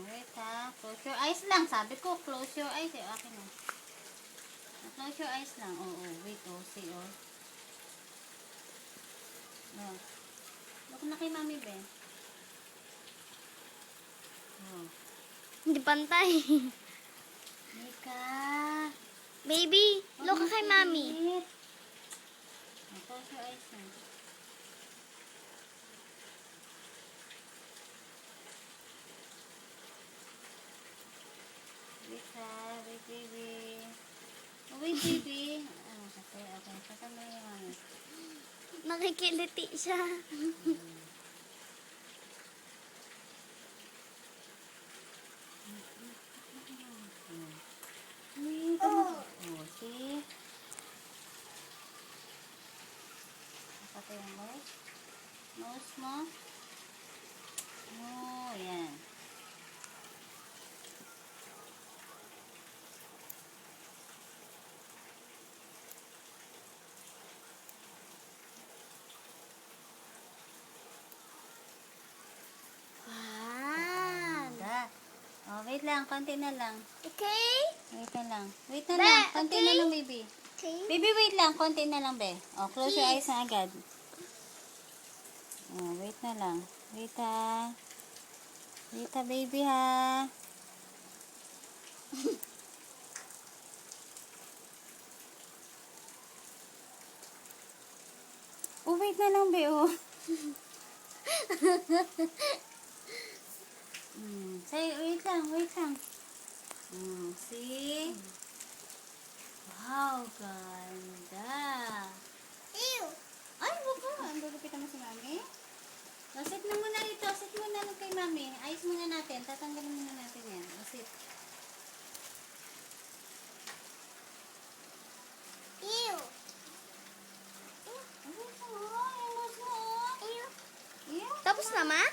Wait ha. Close your eyes lang. Sabi ko, close your eyes. Akin o. Close your eyes lang. Oo, wait o. See o. Look na kay mami, be. Oh. Hindi pantay. Mika. Baby, look ka kay mami. Close your eyes lang. Wait ha. Wait, baby. Oh, wait, baby. Okay. Kasama yung mami. Nakikiliti siya. See? Pati yung nose. Nose mo. Oh, yan. Oh, wait lang. Konti na lang. Okay? Wait na lang. Wait na lang. Konti okay. na lang, baby. Okay. Baby, wait lang. Konti na lang, be. Oh, close your eyes na agad. Oh, wait na lang. Wait ha. Wait ha, baby ha. Oh, wait na lang, be. Oh. Say, wait lang. See? Wow, ganda. Ew. Ay, wag mo. Ang gugupitan mo si mami. Sit na muna ito. Sit muna lang kay mami. Ayos muna natin. Tatanggalin muna natin yan. Sit. Ew. Ay, yung nose mo. Ew. Yeah. Tapos na, ma?